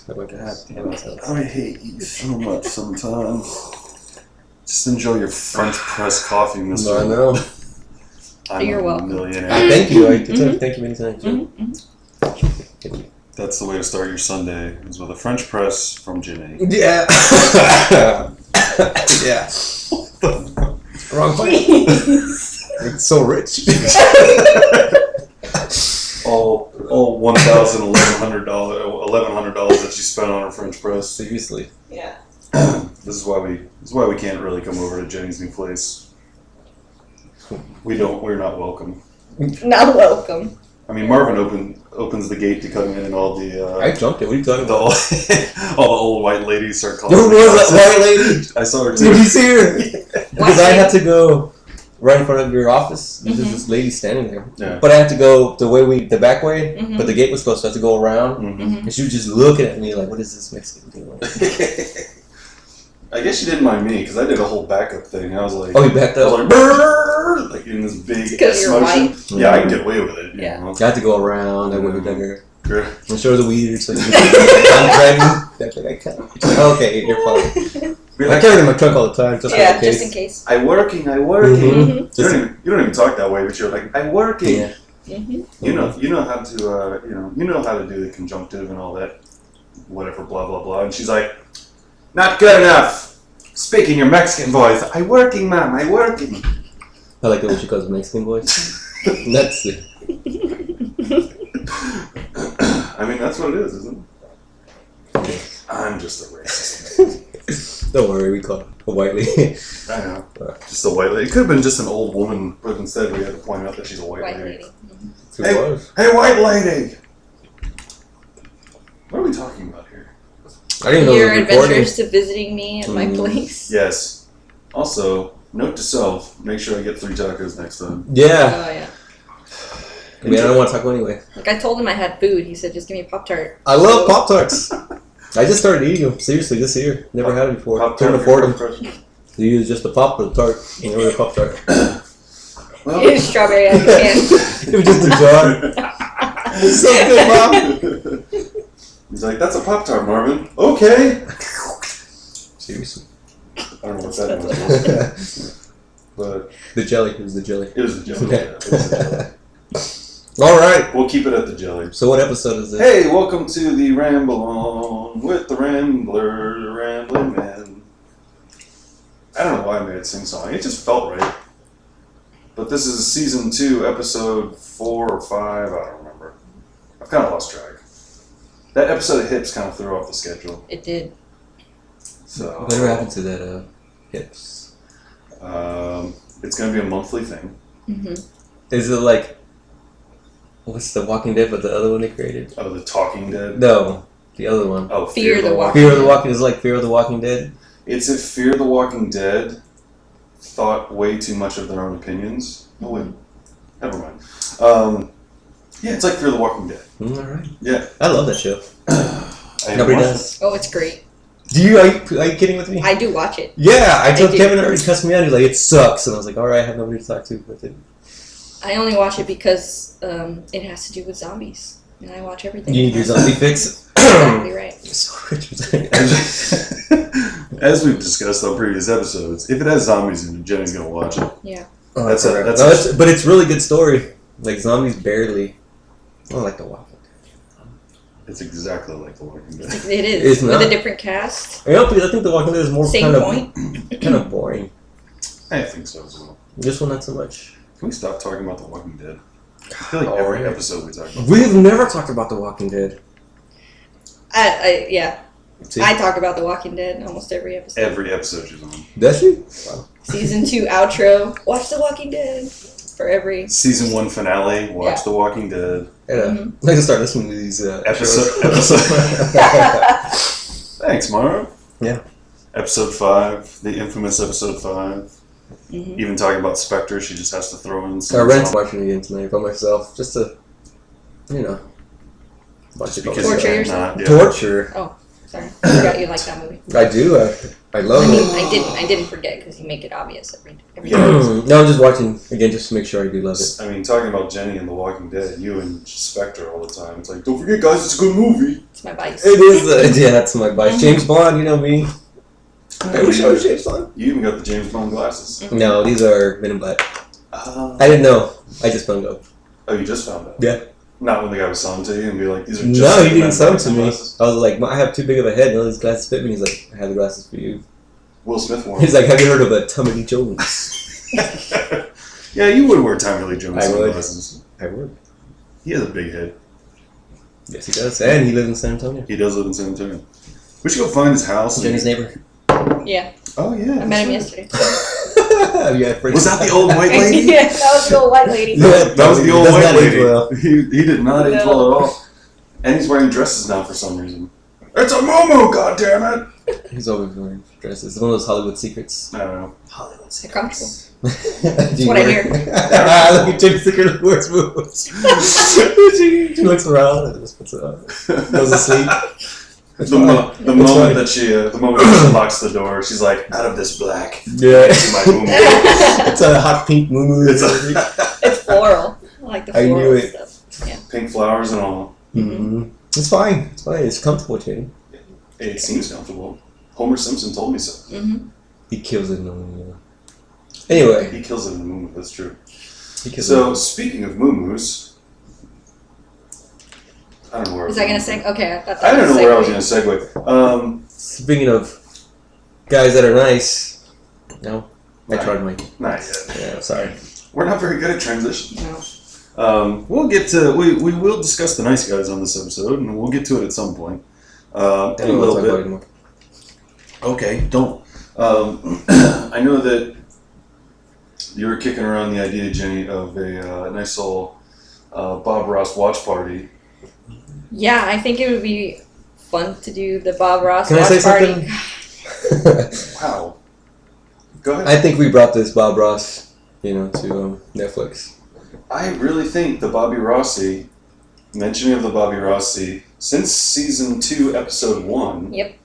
Oh my God. I hate you so much sometimes. Just enjoy your French press coffee, mister. I know. You're a welcome. millionaire. Thank you. Thank you many times. That's the way to start your Sunday, is with a French press from Ginny. Yeah. Yeah. Wrong place. It's so rich. all $1,100 that she spent on her French press. Seriously. Yeah. This is why we can't really come over to Jenny's new place. We're not welcome. Not welcome. I mean, Marvin opens the gate to come in, and all the I jumped it. What are you talking about? all the old white ladies start calling. Who was that white lady? I saw her too. Did you see her? Because I had to go right in front of your office. There's this lady standing there. Yeah. But I had to go the back way, but the gate was closed, so I had to go around. And she was just looking at me like, what is this Mexican doing? I guess she didn't mind me, because I did a whole backup thing. I was like... Oh, you backed up? I was like, brrr, like in this big S you're motion. white. Yeah, I can get away with it. You Yeah. know? I had to go around. I went with her. Good. I'm sure it was weird, so I'm driving. That's like, I can't. Okay, you're fine. I carry it in my trunk all the time, just in case. Just in case. I'm working. You don't even talk that way, but you're like, I'm working. Yeah. You know how to you know how to do the conjunctive and all that, whatever, blah blah blah. And she's like, not good enough. Speak in your Mexican voice. I working, ma'am. I working. I like the way she calls it Mexican voice. That's it. I mean, that's what it is, isn't it? I'm just a racist. Don't worry, we call her a white lady. I know. Just a white lady. It could have been just an old woman, but instead we had to point out that she's a white lady. Hey, white lady! What are we talking about here? I didn't know Your we were recording. adventures to visiting me at my place. Yes. Also, note to self, make sure I get 3 tacos next time. Yeah. Oh, yeah. I mean, I don't want to talk anyway. Like, I told him I had food. He said, just give me a Pop-Tart. I love Pop-Tarts. I just started eating them, seriously, this year. Never had it before. Couldn't afford them. You use just a Pop or the Tart, and never a Pop-Tart. Well, Strawberry out of the can. It was just a jar. It's so good, Mom. He's like, that's a Pop-Tart, Marvin. Okay. Seriously. I don't know what that was. But The jelly. It was the jelly. it was the jelly. Yeah, it was the jelly. All right. We'll keep it at the jelly. So what episode is this? Hey, welcome to the Ramble On with the Ramblers, the Rambling Men. I don't know why I made it sing song. It just felt right. But this is season 2, episode 4 or 5. I don't remember. I've kind of lost track. That episode of Hips kind of threw off the schedule. It did. So Whatever happened to that Hips? It's going to be a monthly thing. Is it like, what's the Walking Dead, but the other one they created? Oh, the Talking Dead? No, the other one. Oh, Fear the Walking Fear of the Walking is like Fear of the Walking Dead. It's if Fear the Walking Dead thought way too much of their own opinions. Oh, wait. Never mind. Yeah, it's like Fear the Walking Dead. All right. Yeah. I love that show. I Nobody watched does. Oh, it's great. Are you kidding with me? I do watch it. Yeah, I told do. Kevin already cussed me out. He's like, it sucks. And I was like, all right, I have nobody to talk to with it. I only watch it because it has to do with zombies. And I watch everything. You need your zombie fix? Exactly right. So Richard's As we've discussed on previous episodes, if it has zombies in it, Jenny's going to watch it. Yeah. Oh, That's that's a- right. that's But it's really good story. Like, zombies barely. I don't like The Walking Dead. It's exactly like The Walking Dead. It is. It's with not. a different cast. I think The Walking Dead is more Same kind of boring. I think so as well. This one, not so much. Can we stop talking about The Walking Dead? I feel like every episode we talk about We've never talked about The Walking Dead. Yeah. See? I talk about The Walking Dead almost every episode. every episode she's on. Does she? Wow. Season 2 outro. Watch The Walking Dead. For every Season 1 finale, watch Yeah. The Walking Dead. Yeah. I can start listening to these Episode. Thanks, Mara. Yeah. Episode 5, the infamous episode 5. Even talking about Spectre, she just has to throw in some. I ran watching it again tonight by myself, just to, watch it. because Torture you yourself. cannot, yeah. Torture. Oh. Sorry, I forgot you like that movie. I do. I love it. I didn't forget because you make it obvious every Yeah. time. No, I'm just watching again just to make sure I do love it. I mean, talking about Jenny and The Walking Dead, you and Spectre all the time. It's like, don't forget, guys, it's a good movie. It's my vice. It is. Yeah, that's my vice. James Bond, you know me. I wish I was James Bond. You even got the James Bond glasses. No, these are Men in Black. I I didn't know. I just found out. Oh, you just found out? Yeah. Not when the guy was selling to you and be like, these are just No, he the didn't Men sell in them to Black me. glasses. I was like, I have too big of a head. None of these glasses fit me. He's like, I have the glasses for you. Will Smith wore He's like, have you heard of a Tommy Lee Jones? Yeah, you would wear Tommy Lee Jones I would. sunglasses. I would. He has a big head. Yes, he does. And he lives in San Antonio. He does live in San Antonio. We should go find his house. Jenny's neighbor. Yeah, Oh, yeah. I met him that's yesterday. Yeah, Was that the old white lady? Yeah, that was the old white lady. That was the old Does white not age lady. well. He did not age well at all. And he's wearing dresses now for some reason. It's a Momo, goddammit! He's always wearing dresses. It's one of those Hollywood secrets. I don't know. Hollywood They're comfortable. That's what I hear. Look at James Secret Words moves. She looks around and just puts it on. Goes to sleep. The moment that she locks the door, she's like, out of this black. Yeah. Into my Momo. It's a hot pink moo. It's floral. I like the I floral knew it. stuff. Yeah. Pink flowers and all. Mm-hmm. It's fine. It's fine. It's comfortable, Jenny. It seems comfortable. Homer Simpson told me so. Mm-hmm. He kills it in the movie. Anyway. He kills it in the moo. That's true. He kills So, it. speaking of moo-moos, I don't know where Was I gonna say? Okay, I thought I that don't was know where I was segue. going to segue. Speaking of guys that are nice. No? I Not- tried my... Not yet. Yeah, sorry. We're not very good at transition. No. We'll get to we will discuss the nice guys on this episode, and we'll get to it at some point. In a little bit. Okay, don't. I know that you were kicking around the idea, Jenny, of a nice little Bob Ross watch party. Yeah, I think it would be fun to do the Bob Ross Can I watch say party. something? Wow. Go ahead. I think we brought this Bob Ross, to Netflix. I really think the Bobby Rossi, mentioning of the Bobby Rossi, since season 2, episode 1, Yep.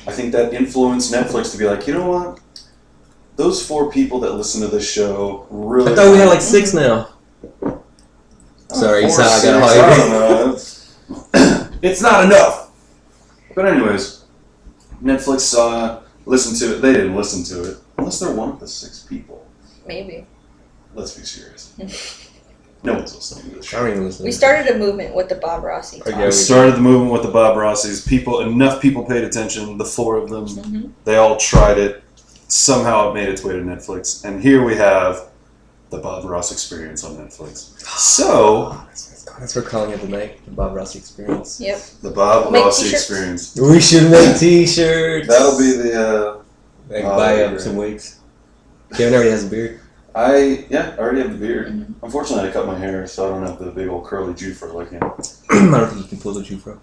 I think that influenced Netflix to be like, you know what? Those 4 people that listen to this show really. I thought we had like 6 now. Sorry, 4, you sound like 6, a I don't know. It's not enough. But anyways, Netflix listened to it. They didn't listen to it unless they're one of the 6 people. Maybe. Let's be serious. No one's listening to this I show. don't even listen. We started a movement with the Bob Rossi talk. Yeah, We started the movement with the Bob Rossi's. Enough people paid attention. The 4 of them, Mm-hmm. they all tried it. Somehow it made its way to Netflix, and here we have the Bob Ross Experience on Netflix. So, That's what we're calling it tonight, the Bob Ross Experience. Yep. the Bob We'll make Rossi t-shirts. Experience. We should make t-shirts. That'll be the. Like Oh, buy yeah. some wigs. Kevin already has a beard. I already have the beard. Mhm. Unfortunately, I cut my hair, so I don't have the big old curly Jufro like him. I don't think you can pull the Jufro.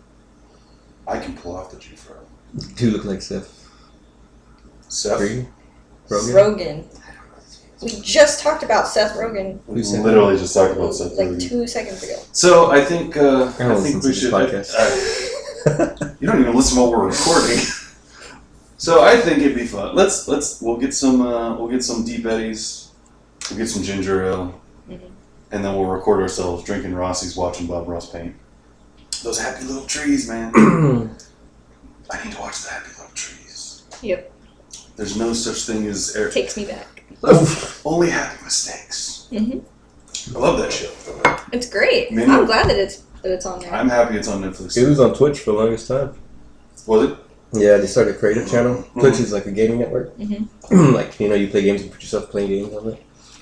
I can pull off the Jufro. You look like Seth. Seth, Rogen? Rogan. We just talked about Seth Rogen we Who's Seth? literally just talked about Seth like Rogen. 2 seconds ago. So I think I don't we listen to should. this podcast. You don't even listen while we're recording. So I think it'd be fun. We'll get some Deep Eddies. We'll get some ginger ale, Mhm. and then we'll record ourselves drinking Rossi's, watching Bob Ross paint. Those happy little trees, man. I need to watch the happy little trees. Yep. There's no such thing as Takes me back. only happy mistakes. Hmm. I love that show. It's great. Maybe- I'm glad that it's on there. I'm happy it's on Netflix. It was on Twitch for the longest time. Was it? Yeah, they started a creative channel. Mhm. Twitch is like a gaming network. Mhm. Like, you play games and put yourself playing games on it.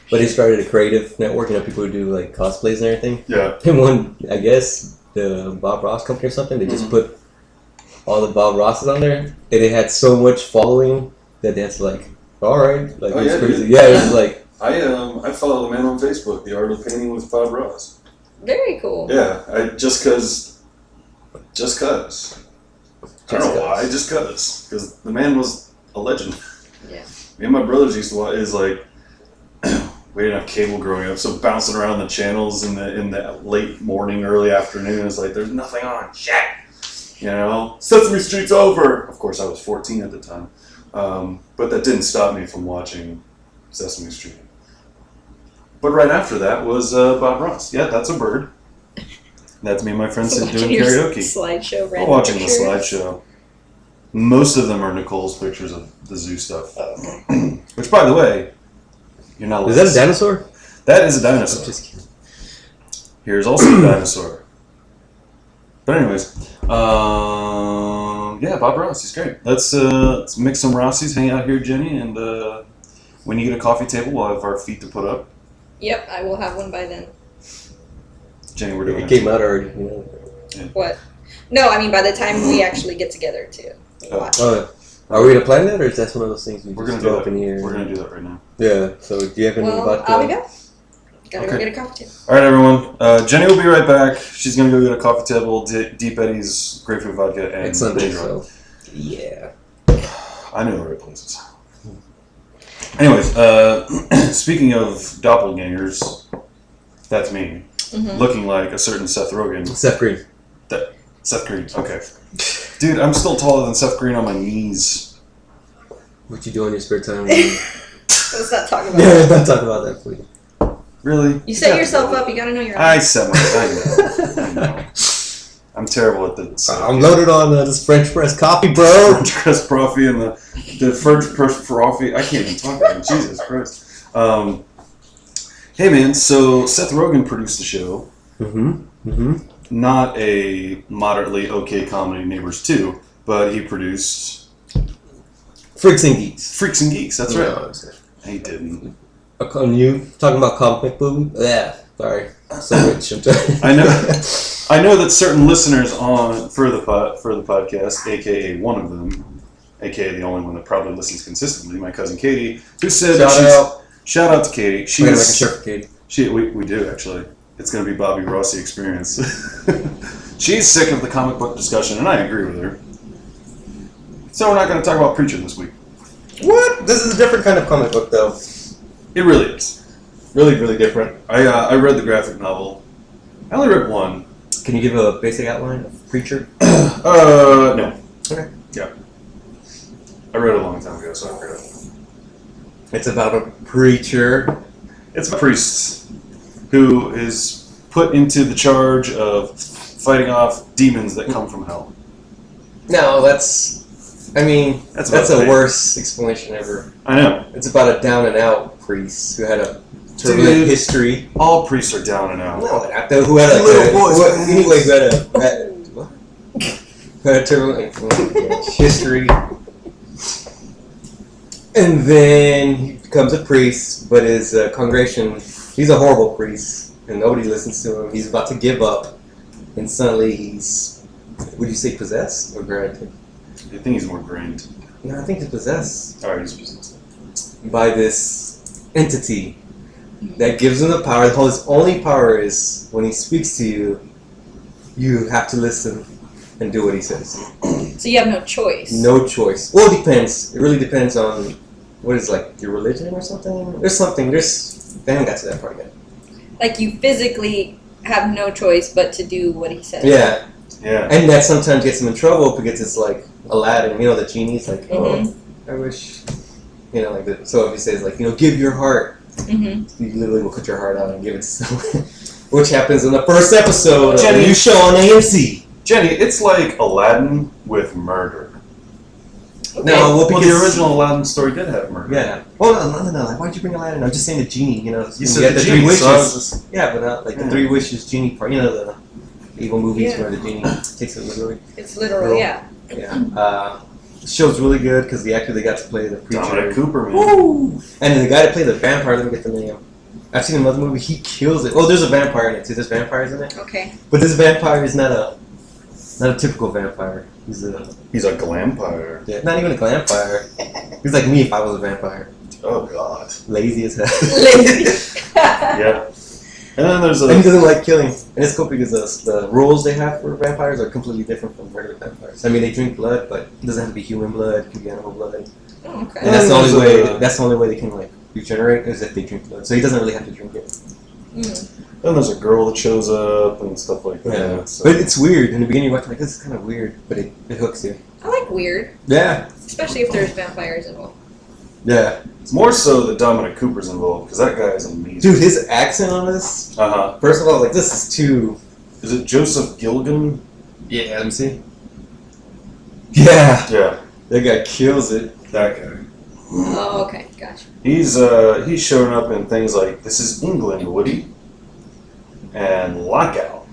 But they started a creative network, people who do like cosplays and everything. Yeah. And one, I guess, the Bob Ross company or something, they just Mhm. put all the Bob Rosses on there. And it had so much following that they had to like, alright. Like, Oh, it was yeah, crazy. dude. Yeah, it was like, I follow the man on Facebook, The Art of Painting with Bob Ross. Very cool. Yeah, just cause. I don't know why, just cause. Because the man was a legend. Yeah. Me and my brothers used to watch, is like, we didn't have cable growing up, so bouncing around the channels in the late morning, early afternoon, it's like, there's nothing on. Shit! You know, Sesame Street's over. Of course, I was 14 at the time, but that didn't stop me from watching Sesame Street. But right after that was Bob Ross. Yeah, that's a bird. That's me and my friends doing karaoke. Slideshow, We're watching the slideshow. Most of them are Nicole's pictures of the zoo stuff. Which, by the way, you're not. Is that a dinosaur? That is a dinosaur. I'm just kidding. Here's also a dinosaur. But anyways, yeah, Bob Ross, he's great. Let's mix some Rossies, hang out here, Jenny, and when you get a coffee table, we'll have our feet to put up. Yep, I will have one by then. Jenny, we're doing it. Came out already. You know. Yeah. What? No, I mean by the time we actually get together to watch. Oh, are we gonna plan that, or is that one of those things we're gonna do up in here? We're gonna do that right now. Yeah. So do you have anything about? I'll be back. Gotta go get a coffee table. All right, everyone. Jenny will be right back. She's gonna go get a coffee table, Deep Eddy's grapefruit vodka, and it's Sunday, so yeah. I know the right places. Anyways, speaking of doppelgangers, that's me. Mm-hmm. Looking like a certain Seth Rogen. Seth Green. Seth Green. Okay. Dude, I'm still taller than Seth Green on my knees. What you do in your spare time? Let's not talk about that. Don't talk about that, please. Really? You set yourself up. You gotta know your. I set myself. I know. I'm terrible at the. I'm loaded on this French press coffee, bro. French press coffee and the French press coffee. I can't even talk about it. Jesus Christ. Hey man, so Seth Rogen produced the show. Not a moderately okay comedy, Neighbors 2, but he produced Freaks and Geeks. Freaks and Geeks. That's right. No, he didn't. You talking about comic book? Yeah. Sorry. So rich. I know that certain listeners for the podcast, aka one of them, aka the only one that probably listens consistently, my cousin Katie, who said shout out to Katie. We're gonna make a shirt for Katie. We do actually. It's gonna be Bobby Rossi experience. She's sick of the comic book discussion, and I agree with her. So we're not gonna talk about Preacher this week. What? This is a different kind of comic book, though. It really is. Really, really different. I read the graphic novel. I only read one. Can you give a basic outline of Preacher? No. Okay. Yeah. I read it a long time ago, so I forgot. It's about a preacher. It's a priest who is put into the charge of fighting off demons that come from hell. No, that's a worse explanation ever. I know. It's about a down and out priest who had a turbulent history. All priests are down and out. No, who had a turbulent history. And then he becomes a priest, but his congregation, he's a horrible priest, and nobody listens to him. He's about to give up, and suddenly he's, would you say possessed or granted? I think he's more grained. No, I think he's possessed. Alright, he's possessed. By this entity that gives him the power. His only power is when he speaks to you, you have to listen and do what he says. So you have no choice. No choice. Well, it depends. It really depends on what is your religion or something. They haven't got to that part yet. Like you physically have no choice but to do what he says. Yeah. Yeah. And that sometimes gets him in trouble because it's like Aladdin, the genie's like, oh, I wish, so if he says give your heart, you literally will cut your heart out and give it to someone, which happens in the first episode of a new show on AMC. Jenny, it's like Aladdin with murder. Okay. No, well, the original Aladdin story did have murder. Yeah. Well, no. Why'd you bring Aladdin? I'm just saying the genie. You said the three genie, wishes. Yeah, but not the three wishes genie part. The evil movies where the genie takes it literally. It's literal, yeah. Yeah. The show's really good because the actor they got to play the preacher. Dominic Cooper, man. Woo! And then the guy that played the vampire, let me get the name. I've seen another movie. He kills it. Oh, there's a vampire in it too. There's vampires in it. Okay. But this vampire is not a typical vampire. He's a glampire. Yeah, not even a glampire. He's like me if I was a vampire. Oh God. Lazy as hell. Lazy. Yeah. And then there's and he doesn't like killing. And it's cool because the rules they have for vampires are completely different from regular vampires. I mean, they drink blood, but it doesn't have to be human blood. It can be animal blood. Oh, okay. And that's the only way. That's the only way they can regenerate is if they drink blood. So he doesn't really have to drink it. Then there's a girl that shows up and stuff like that. Yeah. So. But it's weird. In the beginning, you're watching like, this is kind of weird, but it hooks you. I like weird, Yeah. especially if there's vampires involved. Yeah. It's more so that Dominic Cooper's involved, because that guy is amazing. Dude, his accent on this, first of all, like, this is too... Is it Joseph Gilgan? Yeah, let me see. Yeah. Yeah. That guy kills it. That guy. Oh, okay, gotcha. He's shown up in things like This Is England, Woody, and Lockout.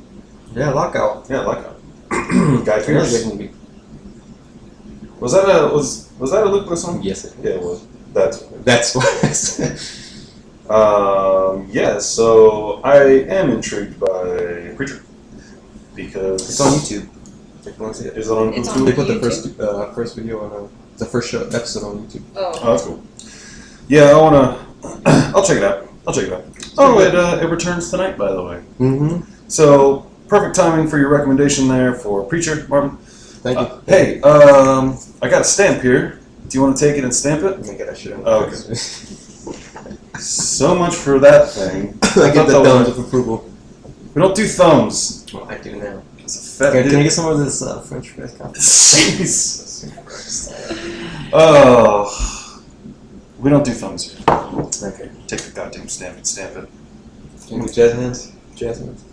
Yeah, Lockout. Yeah, Lockout. Guy Really Pearce. good movie. Was that a Luke Besson? Yes, it Yeah, it was. That's That's why. yeah. So I am intrigued by Preacher because It's on YouTube. If you want to see it. Is it on It's YouTube? on They put the YouTube? first video on the first episode on YouTube. Oh, Oh, that's cool. Yeah, I wanna. I'll check it out. Oh, it returns tonight, by the way. Mm-hmm. So perfect timing for your recommendation there for Preacher, Marvin. Thank you. Hey, I got a stamp here. Do you want to take it and stamp it? Let me get that shit on. Oh, okay. So much for that thing. I get the thought that thumbs was- of approval. We don't do thumbs. Well, I do now. It's a fat Can I get some of this French press coffee? Jesus Christ. Oh. We don't do thumbs here. Okay. Take the goddamn stamp and stamp it. Can we do jazz hands? Jazz hands?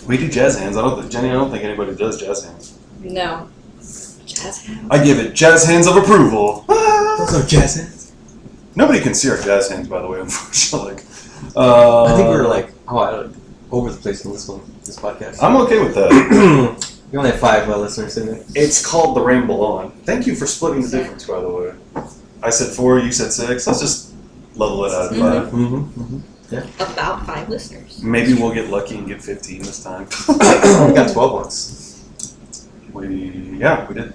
We do jazz hands. Jenny, I don't think anybody does jazz hands. no. Jazz hands? I give it jazz hands of approval. Those are jazz hands? Nobody can see our jazz hands, by the way, unfortunately. I think we were like, over the place in this podcast. I'm okay with that. We only have 5 listeners in there. It's called the Ramble On. Thank you for splitting the difference, by the way. I said 4, you said 6. Let's just level it out at 5. Mm-hmm. About 5 listeners. Maybe we'll get lucky and get 15 this time. We got 12 once. we did.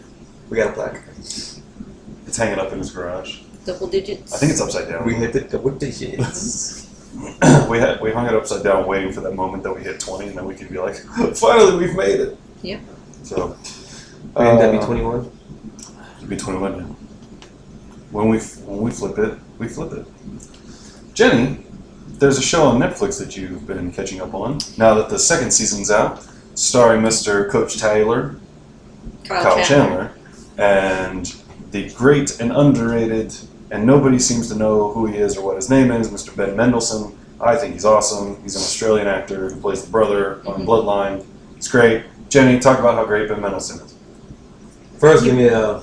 We got a plaque. It's hanging up in his garage. Double digits. I think it's upside down. We hit the double digits. we hung it upside down, waiting for that moment that we hit 20, and then we could be like, finally, we've made it. Yep. So, And that'd be 21. it'd be 21 now. When we flip it, we flip it. Jenny, there's a show on Netflix that you've been catching up on now that the second season's out, starring Mr. Coach Taylor, Kyle Chandler, and the great and underrated, and nobody seems to know who he is or what his name is, Mr. Ben Mendelsohn. I think he's awesome. He's an Australian actor who plays the brother on Bloodline. It's great. Jenny, talk about how great Ben Mendelsohn is. First, give me a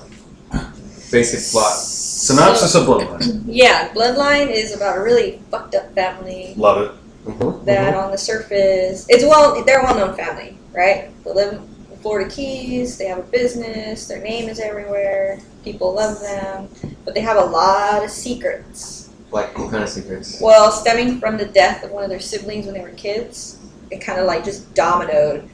basic plot. Synopsis of Bloodline. Yeah, Bloodline is about a really fucked up family Love it. that on the surface, they're a well-known family, right? They live in Florida Keys, they have a business, their name is everywhere, people love them, but they have a lot of secrets. Like, what kind of secrets? Well, stemming from the death of one of their siblings when they were kids, it kind of like just dominoed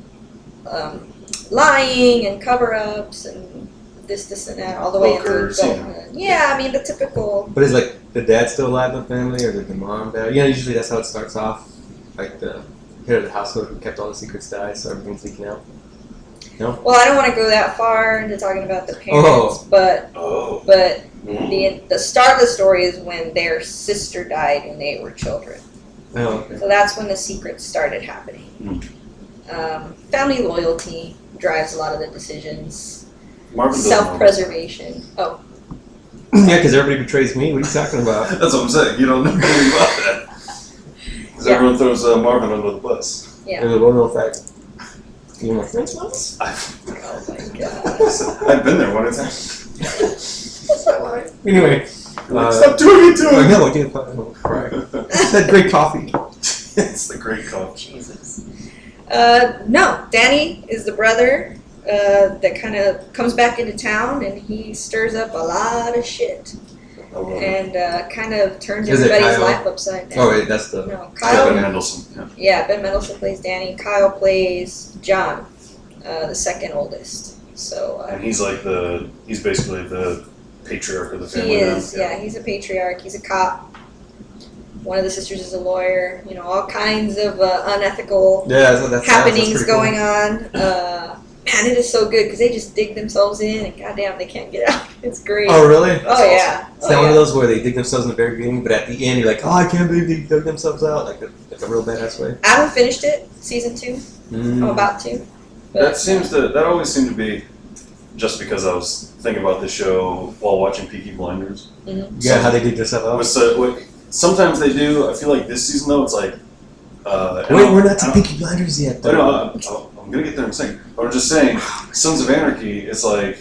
lying and cover-ups and this and that all the way into Hookers, adulthood. Yeah, I mean the typical. But is like the dad still alive in the family, or did the mom die? You know, usually that's how it starts off. Like the head of the household who kept all the secrets died, so everything's leaking out. No. Well, I don't want to go that far into talking about the parents, but the start of the story is when their sister died when they were children. Oh, okay. So that's when the secrets started happening. Family loyalty drives a lot of the decisions. Marvin doesn't know. Self-preservation. Oh, Yeah, because everybody betrays me. What are you talking about? That's what I'm saying. You don't know anything about that. Because everyone throws Marvin under the bus. yeah. There's a well-known fact. You know my French ones? Oh my god. I've been there one time. Anyway. Stop doing it to I him! know, I did. Right. It's that great coffee. It's the great coach. Jesus. No, Danny is the brother that kind of comes back into town and he stirs up a lot of shit and kind of turns Is it everybody's Kyle? life upside down. Oh, wait, that's the. No, Ben Kyle. Mendelsohn. Yeah, Ben Mendelsohn plays Danny. Kyle plays John, the second oldest. So And he's basically the patriarch of the family. he now. is. Yeah, he's a patriarch. He's a cop. One of the sisters is a lawyer. You know, all kinds of unethical Yeah, so that's happenings pretty going cool. on. man, it is so good because they just dig themselves in and goddamn, they can't get out. It's great. Oh, really? Oh, yeah. It's not one of those where they dig themselves in the very beginning, but at the end you're like, oh, I can't believe they dug themselves out, like a real badass way. I haven't finished it, season 2. I'm about to. But, That always seemed to be just because I was thinking about the show while watching Peaky Blinders. Mm-hmm. Yeah, how they dig themselves out. Sometimes they do. I feel like this season though, it's like. Wait, we're not to Peaky Blinders yet. No, I'm gonna get there in a second. But I'm just saying, Sons of Anarchy. It's like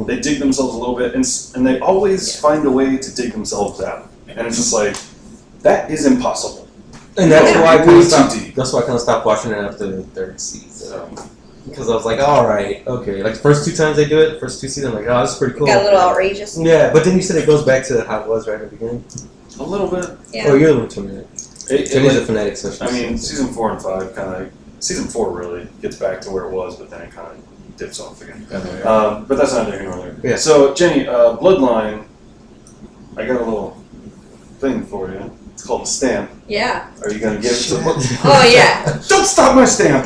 they dig themselves a little bit, and they always find a way to dig themselves out, and it's just like that is impossible. And that's Yeah. why I kind Way of too stopped. deep. That's why I kind of stopped watching it after the 3rd season. So, Because I was like, all right, okay. Like the first 2 times they do it, the first 2 seasons, I'm like, oh, this is pretty cool. Got a little outrageous. Yeah, but then you said it goes back to how it was right at the beginning. a little bit. Yeah. Oh, you're the one to me. Jimmy's a It, fanatic, so I mean, season 4 and 5 kind of. Season 4 really gets back to where it was, but then it kind of dips off again. But that's not here nor there. Yeah. So, Jenny, Bloodline, I got a little thing for you. It's called a stamp. Yeah. Are you going to give it to me? Oh, yeah. Don't stop my stamp!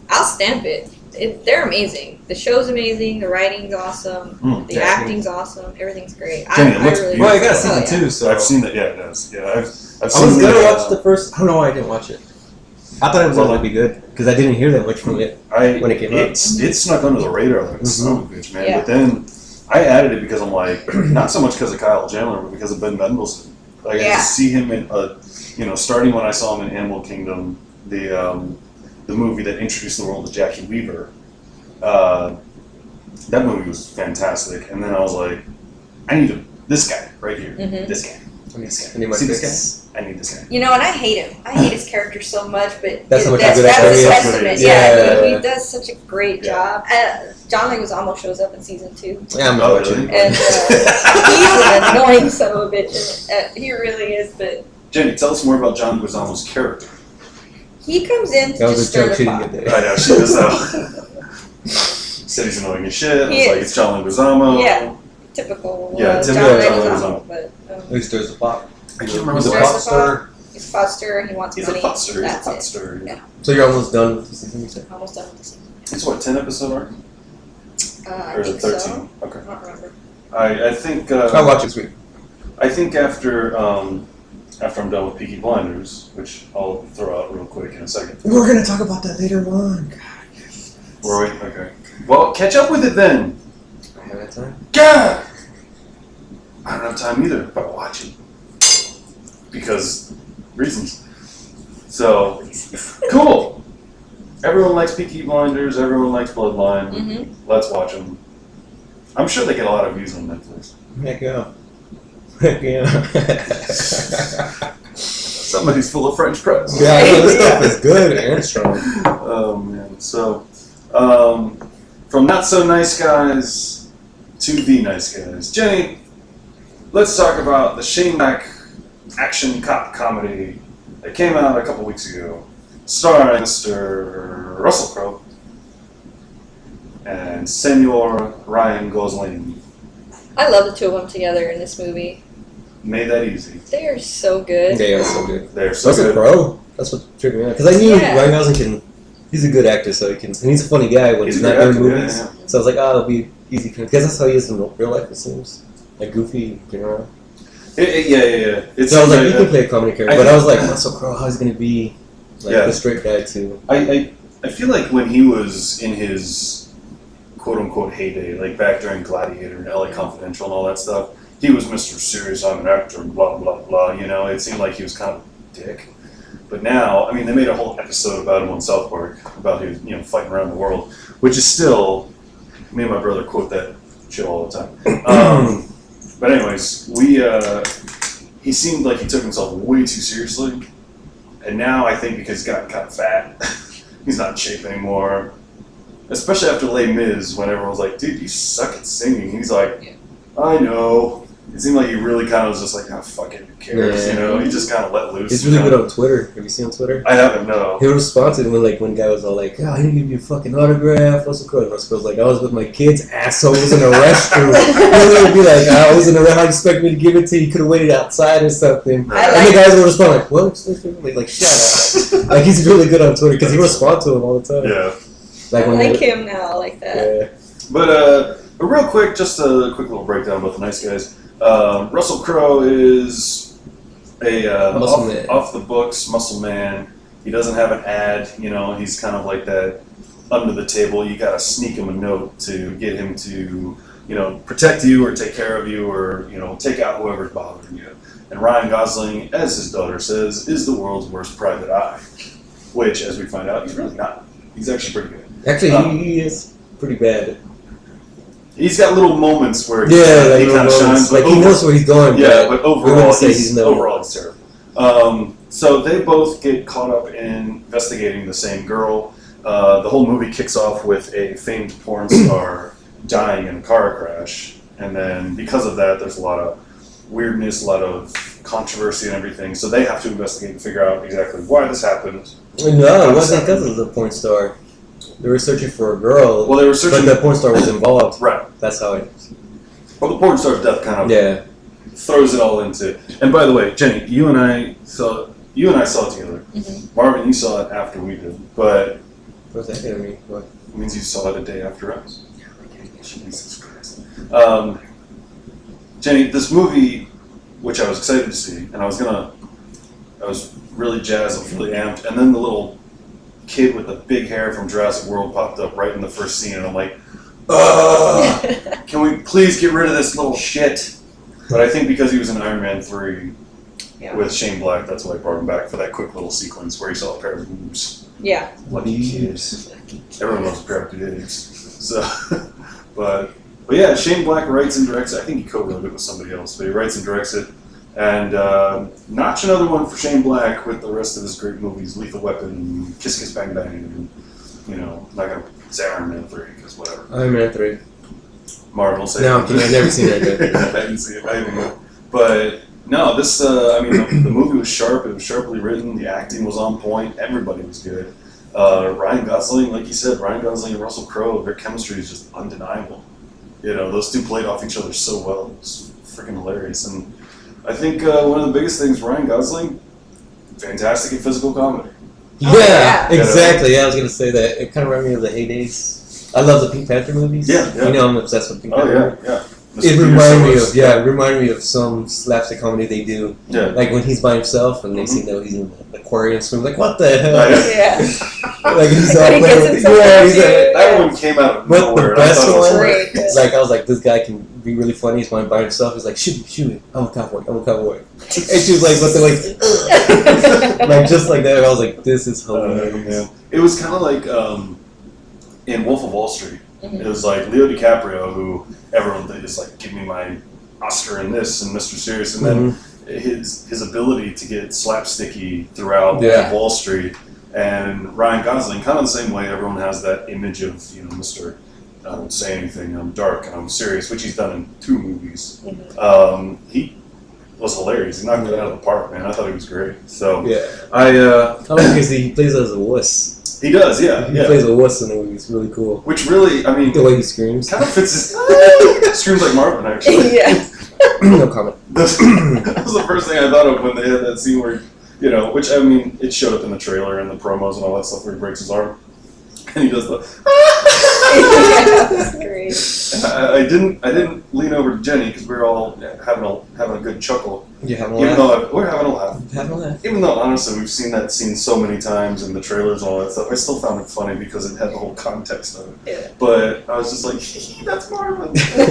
I'll stamp it. They're amazing. The show's amazing. The writing's awesome. The acting's awesome. Everything's great. Jenny, it looks beautiful. Well, I got a Oh, season 2, so I've seen that, yeah, it does. Yeah, I've I seen was the, gonna watch the first. I don't know why I didn't watch it. I thought it was going to be good because I didn't hear that much from it when it came out. It snuck under the radar like a son of a bitch, man. Yeah. But then I added it because I'm like, not so much because of Kyle Chandler, but because of Ben Mendelsohn. Like, I Yeah. get to see him in, starting when I saw him in Animal Kingdom, the movie that introduced the world to Jackie Weaver. That movie was fantastic, and then I was like, I need this guy right here, Mhm. this guy. I See need my this fix. guy? I need this guy. You know, and I hate him. I hate his character so much, but That's how much that's a good actor a he is. testament. Yeah. Yeah, he does such a great Yeah. job. John Leguizamo shows up in season 2, Yeah, I'm not Oh, watching really? it. and he's an annoying son of a bitch. He really is, but Jenny, tell us more about John Leguizamo's character. he comes in to That was just a stir joke the she pot. didn't get there. I know, she does that. Said he's annoying as shit. I was He like, is. it's John Leguizamo. Yeah. Typical Yeah, John typical Leguizamo, John but At least there's a pot. I can't remember He's a the There's pot the stirrer. he's a pot stirrer. He wants He's a money. pot stirrer. He's a That's pot it. stirrer. Yeah. So you're almost done with the season, you said? Almost done with the season. It's what, 10 episode arc? I Or is it think 13? so. Okay. I don't remember. I think I'll watch it, sweet. I think after I'm done with Peaky Blinders, which I'll throw out real quick in a second. We're going to talk about that later on. Were we? Okay. Well, catch up with it then. I have that time. God! I don't have time either, but I'll watch it. Because reasons. So, cool. Everyone likes Peaky Blinders, everyone likes Bloodline. Mm-hmm. Let's watch them. I'm sure they get a lot of views on Netflix. Heck yeah. Heck yeah. Somebody's full of French press. Yeah, I know, this stuff is good and strong. Oh man. So, from not so nice guys to the nice guys. Jenny, let's talk about the Shane Black action cop comedy that came out a couple weeks ago, starring Mr. Russell Crowe and Senor Ryan Gosling. I love the two of them together in this movie. Made that easy. They are so good. Yeah, that's so good. They're so Russell good. Crowe. That's what tripped me out. Because I knew Yeah. Ryan Gosling can. He's a good actor, so he can. And he's a funny guy when he's a not good doing actor, movies. yeah. So I was like, oh, it'll be easy. Because that's how he is in real life, it seems. Like goofy, you know. Yeah. It's So I was like, like, he can play a comedy character. But I was like, Russell Crowe, how's he gonna be like Yeah. the straight guy too? I feel like when he was in his quote unquote heyday, like back during Gladiator and LA Confidential and all that stuff, he was Mr. Serious, I'm an actor, and blah blah blah. You know, it seemed like he was kind of a dick. But now, I mean, they made a whole episode about him on South Park about his, fighting around the world, which is still, me and my brother quote that shit all the time. But anyways, he seemed like he took himself way too seriously, and now I think because he's gotten kind of fat, he's not in shape anymore. Especially after Les Mis, when everyone was like, "Dude, you suck at singing." He's like, "I know." It seemed like he really kind of was just like, "Oh, fuck it, who cares?" Yeah. You know, he just kind of let loose. He's really good on Twitter. Have you seen on Twitter? I haven't, no. He responded when guy was all like, "Oh, I didn't give you a fucking autograph." Russell Crowe was like, "I was with my kids, asshole. I was in a restroom." He would be like, "I was in a restroom. How do you expect me to give it to you? You could have waited outside or something." And the guys would respond like, "What?" Like, shut up. Like he's really good on Twitter because he responds to him all the time. Yeah. Like I when like they- him now. I like that. Yeah. But real quick, just a quick little breakdown about the Nice Guys. Russell Crowe is a Muscle man. off the books muscle man. He doesn't have an ad, you know. He's kind of like that under the table. You gotta sneak him a note to get him to, you know, protect you or take care of you or, you know, take out whoever's bothering you. And Ryan Gosling, as his daughter says, is the world's worst private eye. Which, as we find out, he's really not. He's actually pretty good. Actually, he is pretty bad. He's got little moments where Yeah, he kind of shines. Like he knows where he's going. Yeah, but overall, say he's no. overall he's terrible. So they both get caught up in investigating the same girl. The whole movie kicks off with a famed porn star dying in a car crash, and then because of that, there's a lot of weirdness, a lot of controversy and everything. So they have to investigate and figure out exactly why this happened. No, it wasn't because of the porn star. They were searching for a girl. Well, they were searching, but the porn star was involved. right? That's how it. Well, the porn star's death kind of Yeah. throws it all into. And by the way, Jenny, you and I saw it together. Mm-hmm. Marvin, you saw it after we did, but What's that gonna mean? What? it means you saw it a day after us. Jesus Christ. Jenny, this movie, which I was excited to see, and I was really jazzed, I was really amped, and then the little kid with the big hair from Jurassic World popped up right in the first scene, and I'm like, can we please get rid of this little shit? But I think because he was in Iron Man 3 with Shane Black, that's why I brought him back for that quick little sequence where he saw a pair of boobs. Yeah. Lucky kids. Everyone loves a pair of boobs. So, but yeah, Shane Black writes and directs it. I think he co-wrote it with somebody else, but he writes and directs it. And notch another one for Shane Black with the rest of his great movies, Lethal Weapon, Kiss Kiss Bang Bang, and, you know, I'm not going to say Iron Man 3, because whatever. Iron Man 3. Marvel say No, I've never seen it. I didn't see it. I haven't know. But no, this, I mean, the movie was sharp. It was sharply written. The acting was on point. Everybody was good. Ryan Gosling, like you said, Ryan Gosling and Russell Crowe, their chemistry is just undeniable. You know, those two played off each other so well. It was freaking hilarious. And I think one of the biggest things, Ryan Gosling, fantastic in physical comedy. Yeah, yeah. exactly. Yeah, I was gonna say that. It kind of reminded me of the heydays. I love the Pink Panther movies. Yeah. You know, I'm obsessed with Pink Oh, Panther. yeah. It reminded me of some slapstick comedy they do. Yeah. Like when he's by himself and next thing you know he's in the aquarium swim. Like what the hell? Yeah. Like he's all And he playing gets with in he's some like, That one came out of But nowhere. the and I best thought it was one, great. hilarious. like I was like, this guy can be really funny. He's by himself. He's like, shoot me, I'm a cowboy. And she was like, what the like just like that. I was like, this is hilarious. Yeah. It was kind of like in Wolf of Wall Street. Mhm. It was like Leo DiCaprio, who everyone is like, give me my Oscar in this and Mr. Serious, and then his ability to get slapsticky throughout Yeah. Wall Street, and Ryan Gosling, kind of the same way. Everyone has that image of, you know, Mr. I don't say anything, I'm dark and I'm serious, which he's done in 2 movies. Mhm. He was hilarious. He knocked it out of the park, man. I thought he was great. So Yeah, I like because he plays as a wuss. he does, yeah, He yeah. plays a wuss in the movie. It's really cool. Which really, I mean, The way he screams. kind of fits his screams like Marvin, actually. Yeah. No comment. That was the first thing I thought of when they had that scene where, you know, which, I mean, it showed up in the trailer and the promos and all that stuff where he breaks his arm. And he does the Yeah, that's great. And I didn't lean over to Jenny because we were all having a good chuckle. You have a Even laugh. though we're having a laugh. Have a laugh. Even though honestly we've seen that scene so many times in the trailers and all that stuff, I still found it funny because it had the whole context of it. Yeah. But I was just like, that's Marvin. Sorry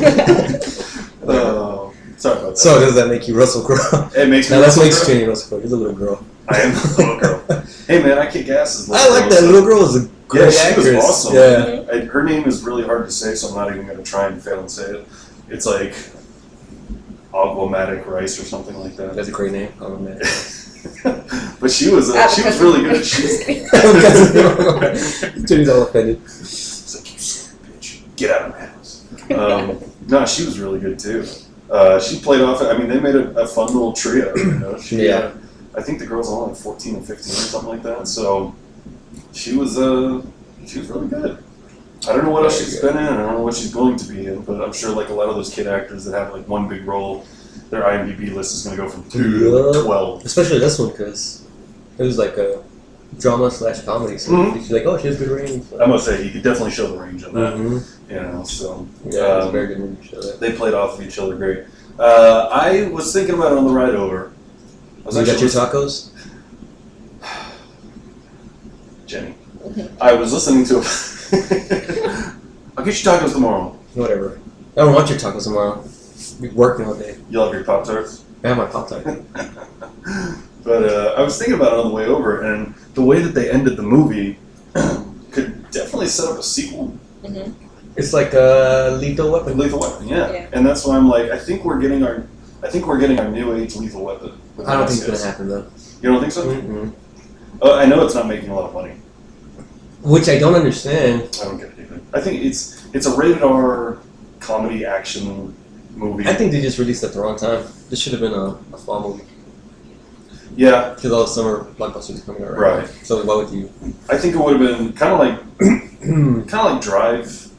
about that. So does that make you Russell Crowe? It makes me Now let's Russell make Crowe. Jenny Russell Crowe. He's a little girl. I am a little girl. Hey man, I kick ass as I like that little girl. Is a great she actress. was awesome. Yeah. Her name is really hard to say, so I'm not even going to try and fail and say it. It's like Aguamatic Rice or something like that. That's a great name. Oh man. But she was really good. Jenny's all offended. It's like, you son of a bitch, get out of my house. No, she was really good too. She played off. I mean, they made a fun little trio. You know, Yeah. I think the girl's only like 14 and 15 or something like that. So she was really good. I don't know what else she's been in. I don't know what she's going to be in, but I'm sure like a lot of those kid actors that have like one big role, their IMDb list is going to go from 2 to 12. Especially this one because it was like drama / comedy. So she's like, oh, she has good range. So. I must say, you could definitely show the range on that. Mm-hmm. You know, so Yeah, it's a very good movie to show that. they played off of each other great. I was thinking about it on the ride over. You got your tacos? Jenny. I was listening to I'll get you tacos tomorrow. Whatever. I don't want your tacos tomorrow. Be working all day. You love your Pop-Tarts? I have my Pop-Tart. But I was thinking about it on the way over, and the way that they ended the movie could definitely set up a sequel. Mm-hmm. It's like a Lethal Weapon. Lethal Weapon, yeah. Yeah. And that's why I'm like, I think we're getting our new age Lethal Weapon. with I don't the think it's guys. gonna happen though. You don't think so? Mm-mm. I know it's not making a lot of money. Which I don't understand. I don't get it either. I think it's a rated R comedy action movie. I think they just released it at the wrong time. This should have been a fall movie. Yeah, Because all the summer blockbusters are coming out right. So why would you? I think it would have been kind of like Drive.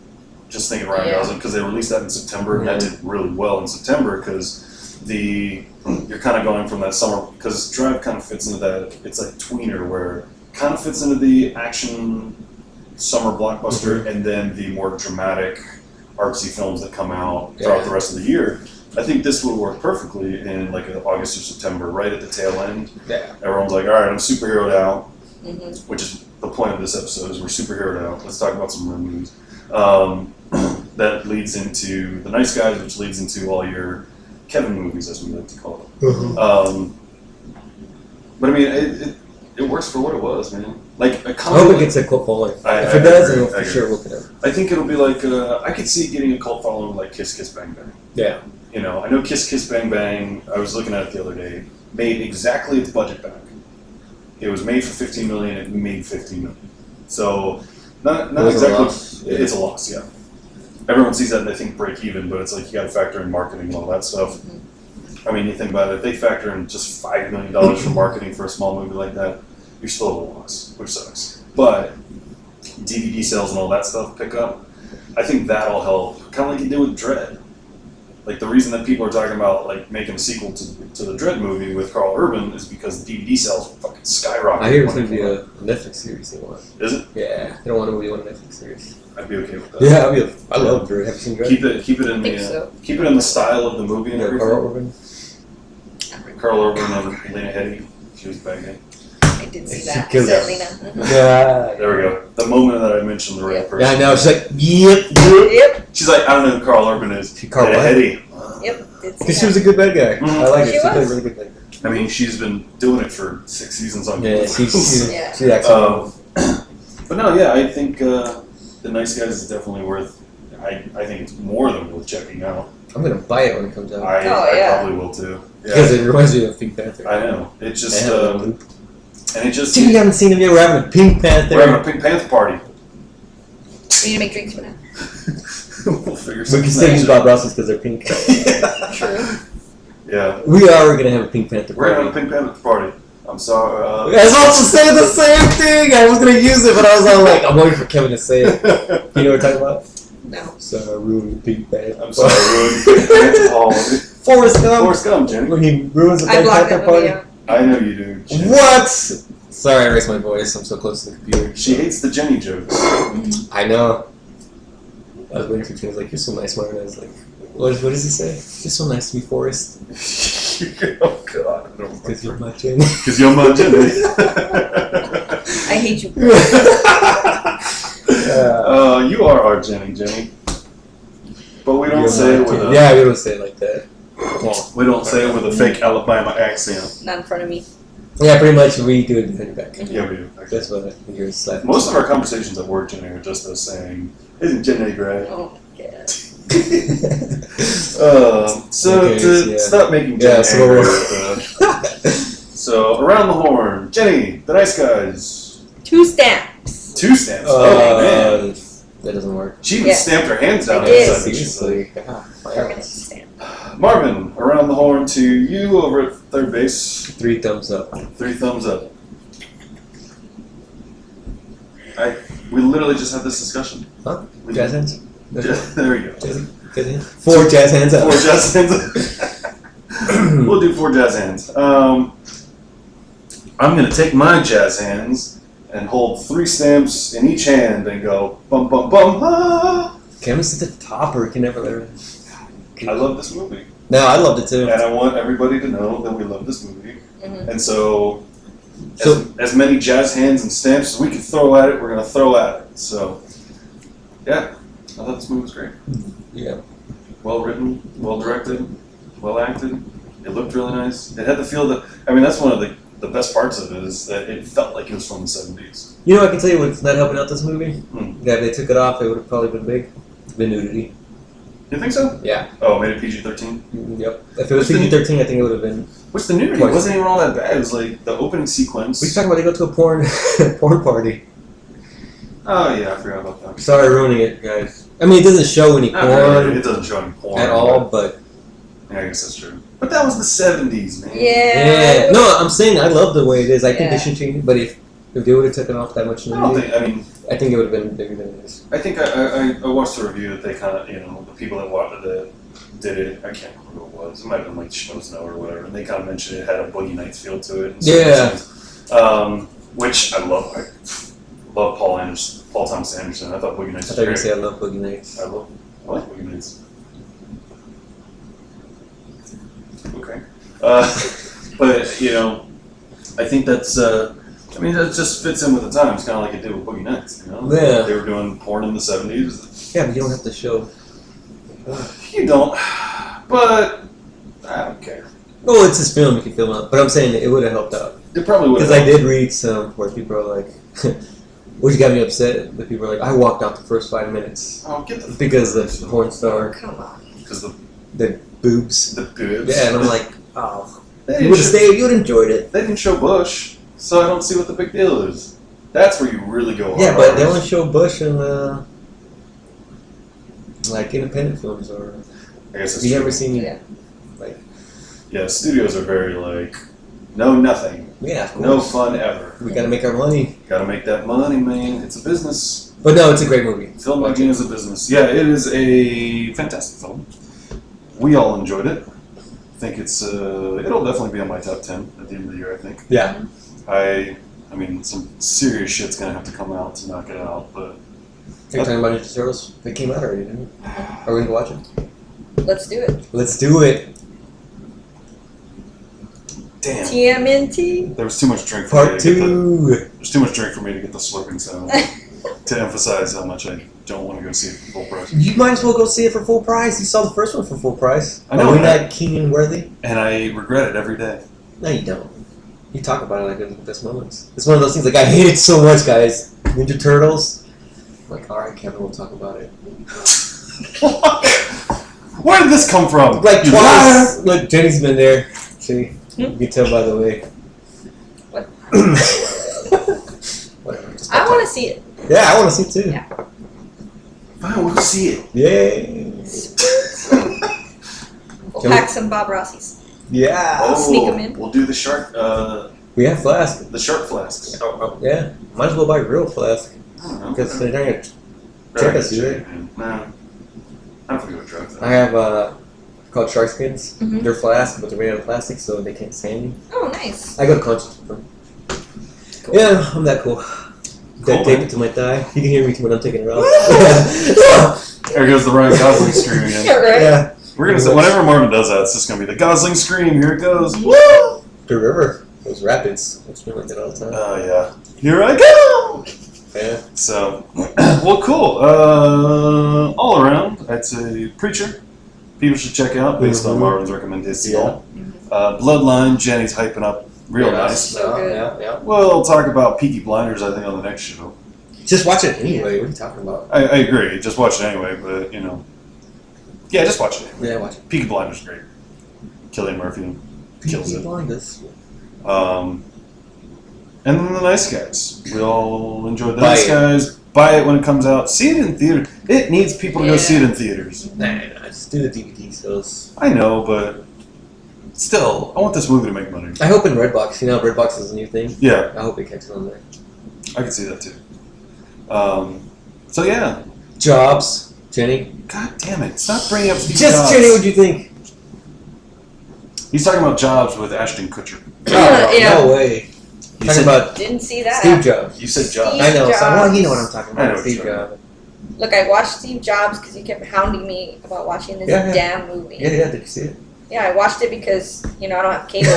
Just thinking Ryan Gosling, because they released that in September, and that did really well in September because you're kind of going from that summer, because Drive kind of fits into that, it's like tweener where it kind of fits into the action summer blockbuster and then the more dramatic artsy films that come out throughout the rest of the year. I think this would work perfectly in like August or September, right at the tail end. Yeah. Everyone's like, all right, I'm superheroed out, Mm-hmm. which is the point of this episode, is we're superheroed out. Let's talk about some real movies. That leads into The Nice Guys, which leads into all your Kevin movies, as we like to call them. But I mean, it works for what it was, man. Like a I comedy. hope it gets a cult following. If it does, then for sure we'll get it. I think it'll be like I could see it getting a cult following like Kiss Kiss Bang Bang. Yeah. You know, I know Kiss Kiss Bang Bang. I was looking at it the other day. Made exactly its budget back. It was made for $15 million. It made $15 million. So not exactly. A loss. It's a loss, yeah. Everyone sees that and they think break even, but it's like you got to factor in marketing and all that stuff. I mean, you think about it. If they factor in just $5 million for marketing for a small movie like that, you're still at a loss, which sucks. But DVD sales and all that stuff pick up. I think that'll help. Kind of like you did with Dredd. Like the reason that people are talking about like making a sequel to the Dredd movie with Carl Urban is because the DVD sales fucking skyrocketed. I hear it's going to be a Netflix series they want. Is it? Yeah. They don't want a movie on a Netflix series. I'd be okay with that. Yeah, I love Dredd. Have you seen Dredd? Keep it in keep it in the style of the movie and everything. Carl Urban. Carl Urban and Lena Headey. She was back in. I did see that. Killed Said it. Lena. Yeah. There we go. The moment that I mentioned the right person. Yeah, I know. She's like, yep. Yep. She's like, I don't know who Carl Urban is. Carl Lena what? Headey. Yep. Did see Because she that. was a good bad guy. Mhm. I like her. She She played a was. really good bad guy. I mean, she's been doing it for 6 seasons on Yeah, Game of Thrones. Yeah. she actually. But no, yeah, I think The Nice Guys is definitely worth. I think it's more than worth checking out. I'm going to buy it when it comes out. I yeah. probably will too. Because Yeah, it reminds me of Pink Panther. I know. It just They have it on loop. and it just Dude, you haven't seen him yet. We're having a Pink Panther. we're having a Pink Panther party. We need to make drinks for that. We'll figure We something can still use out. Bob Ross's because they're pink. True. Yeah, We are going to have a Pink Panther we're party. having a Pink Panther party. I'm sorry. I was also saying the same thing. I was gonna use it, but I was all like, I'm waiting for Kevin to say it. You know what I'm talking about? No. So ruined Pink Panther. I'm sorry, ruined Pink Panther Hall. Forrest Gump. Forrest Gump, Jenny. When he ruins the I Pink blocked Panther that movie party. out. I know you do. Jenny. What? Sorry, I raised my voice. I'm so close to the computer. She hates the Jenny jokes. I know. I was waiting for Jenny. Like, you're so nice, Marvin. I was like, what does he say? You're so nice to me, Forrest. Oh God. Because you're my Jenny. Because you're my Jenny. I hate you. You are our Jenny. But we don't say it with a Yeah, we don't say it like that. we don't say it with a fake Alabama accent. Not in front of me. Yeah, pretty much we do it behind your back. Yeah, we do. That's what I hear slapping. Most of our conversations at work, Jenny, are just us saying, "Isn't Jenny great?" Oh my god. To stop making Jenny angry. So around the horn, Jenny, the Nice Guys, 2 stamps. 2 stamps. Oh man, that doesn't work. she even stamped her hands down. I did. inside the Seriously. Permanent stamp. Marvin, around the horn to you over at third base. 3 thumbs up. 3 thumbs up. We literally just had this discussion. Huh? Jazz hands? There you go. Jazz hands? 4 jazz hands up. 4 jazz hands. We'll do 4 jazz hands. I'm going to take my jazz hands and hold 3 stamps in each hand and go bum bum bum ah. Cameron's at the top, or he can never let her. I love this movie. No, I loved it too. And I want everybody to know that we love this movie. Mm-hmm. And so as many jazz hands and stamps as we can throw at it, we're going to throw at it. So, yeah, I thought this movie was great. Yeah. Well written, well directed, well acted. It looked really nice. It had the feel that, I mean, that's one of the best parts of it is that it felt like it was from the 70s. You know, I can tell you what's not helping out this movie. Hmm. Yeah, if they took it off, it would have probably been big. The nudity. You think so? Yeah. Oh, made it PG-13? Yep. If it was PG-13, I think it would have been. Which the nudity Twice. wasn't even all that bad. It was like the opening sequence. We talking about they go to a porn party. Oh, yeah, I forgot about that. Sorry, ruining it, guys. I mean, it doesn't show any Not porn really. It doesn't show any porn at all, but yeah, I guess that's true. But that was the 70s, man. Yeah. No, I'm saying I love the way it is. I think they Yeah. should change it, but if they would have taken off that much I don't nudity, think, I mean, I think it would have been bigger than it is. I think I watched a review that they kind of, the people that did it, I can't remember who it was. It might have been like Schmo Snow or whatever, and they kind of mentioned it had a Boogie Nights feel to it. And Yeah. which I love. I love Paul Thomas Anderson. I thought Boogie Nights I was thought you were great. say I love Boogie Nights. I like Boogie Nights. Okay. But, I think that's, that just fits in with the times, kind of like it did with Boogie Nights, Yeah. They were doing porn in the 70s. Yeah, but you don't have to show. You don't, but I don't care. Oh, it's his film. You can film it, but I'm saying it would have helped out It probably would because I did read some where people are like, which got me upset. That people are like, I walked out the first 5 minutes Oh, get the because the porn star, Come on. Because the boobs. the boobs. Yeah, and I'm like, oh, they you didn't, would have show, stayed. You would have enjoyed it. they didn't show Bush, so I don't see what the big deal is. That's where you really go hard. Yeah, but they only show Bush in like independent films, or I guess that's have you true. ever seen? Yeah. Like, Yeah, studios are very like, no nothing, yeah, of course. no fun ever. We gotta make our money. Gotta make that money, man. It's a business. But no, it's a great movie. Filmmaking is a business. Yeah, it is a fantastic film. We all enjoyed it. I think it's it'll definitely be on my top 10 at the end of the year, I think. Yeah. I mean, some serious shit's gonna have to come out to knock it out, but You're talking about Ninja Turtles? They came out already, didn't they? Are we gonna watch it? Let's do it. Let's do it. damn, TMNT. there was too much drink for Part me to get 2. there's too much drink for me to get the slurping sound to emphasize how much I don't want to go see it for full price. You might as well go see it for full price. You saw the first one for full price. I know, Are we right? not keen and worthy? And I regret it every day. No, you don't. You talk about it like in the best moments. It's one of those things like, I hate it so much, guys. Ninja Turtles. I'm like, alright, Kevin, we'll talk about it. Where did this come from? Like You twice. Look, Jenny's been there. See? You can tell by the way. What? Whatever. Just I want to see it. Yeah, I want to see it too. Yeah. Fine, we'll see it. Yay. We'll Can we- pack some Bob Rossi's. Yeah. Oh, Sneak 'em in. We'll do the shark Flask. flasks. Yeah. Might as well buy real flask. I don't know. Because they're not going to They're check not us, do gonna they? check, man. No. I don't think it would drug that. I have called shark skins. Mhm. They're flask, but they're made out of plastic, so they can't stand me. Oh, nice. I got conscious of them. Cool. Yeah, I'm that cool. Cool, Tape man. it to my thigh. You can hear me when I'm taking it off. There goes the Ryan Gosling scream again. Yeah, right. Yeah. We're gonna say whenever Marvin does that, it's just gonna be the Gosling scream. Here it goes. Woo! The river. Those rapids. It's been like that all the time. Oh yeah. Here I go. Yeah. So, well, cool. All around, I'd say Preacher. People should check out based on Mhm. Marvin's recommendation. Yeah. Bloodline. Jenny's hyping up real nice. So good. Yeah. We'll talk about Peaky Blinders, I think, on the next show. Just watch it anyway. What are you talking about? I agree. Just watch it anyway, but yeah, just watch it anyway. Yeah, watch it. Peaky Blinders is great. Cillian Murphy kills Peaky it. Blinders. And then The Nice Guys. We all enjoyed The Buy Nice it. Guys. Buy it when it comes out. See it in theater. It needs people to go Yeah. see it in theaters. Nah, just do the DVD sales. I know, but still, I want this movie to make money. I hope in Redbox. You know, Redbox is a new thing. Yeah, I hope it catches on there. I can see that too. So yeah. Jobs. Jenny. God damn it! Stop bringing up Steve Just Jobs. Jenny, what'd you think? He's talking about Jobs with Ashton Kutcher. Oh, Yeah. No way. You Talking said, about Didn't see that. Steve Jobs. you said Jobs. Steve I know. So, Jobs. well, you know what I'm talking I know about. what Steve you're talking Jobs. Look, I watched Steve Jobs because he kept hounding me about watching this Yeah, yeah. damn movie. Yeah. Did you see it? Yeah, I watched it because, I don't have cable.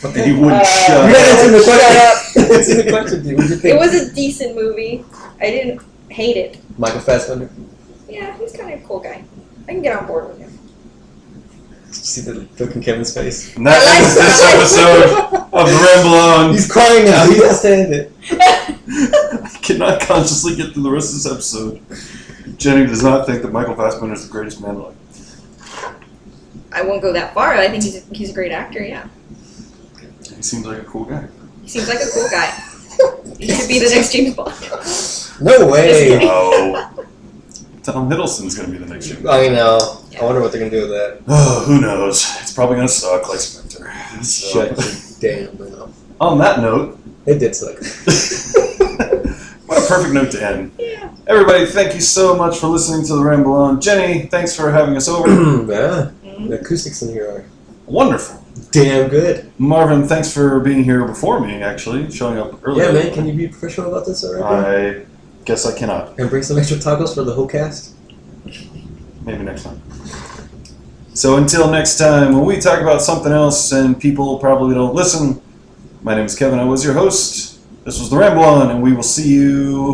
And he wouldn't shut You up. gotta answer the Shut question. up. Answer the question, dude. What'd you think? It was a decent movie. I didn't hate it. Michael Fassbender. Yeah, he's kind of a cool guy. I can get on board with him. Did you see the look in Kevin's face? And that ends this episode of the Ramble On. He's crying now. He has to end it. I cannot consciously get through the rest of this episode. Jenny does not think that Michael Fassbender is the greatest man alive. I won't go that far. I think he's a great actor, yeah. He seems like a cool guy. He seems like a cool guy. He should be the next James Bond. No way. Oh. Tom Hiddleston's going to be the next James. I know. I wonder what they're gonna do with that. Oh, who knows? It's probably going to suck like Spectre. So. Shut your damn mouth. On that note, It did suck. what a perfect note to end. Yeah. Everybody, thank you so much for listening to the Ramble On. Jenny, thanks for having us over. Yeah. Mm-hmm. The acoustics in here are Wonderful. damn good. Marvin, thanks for being here before me, actually, showing up early. Yeah, man. Can you be professional about this already? I guess I cannot. And bring some extra tacos for the whole cast? Maybe next time. So until next time, when we talk about something else and people probably don't listen, my name is Kevin. I was your host. This was the Ramble On, and we will see you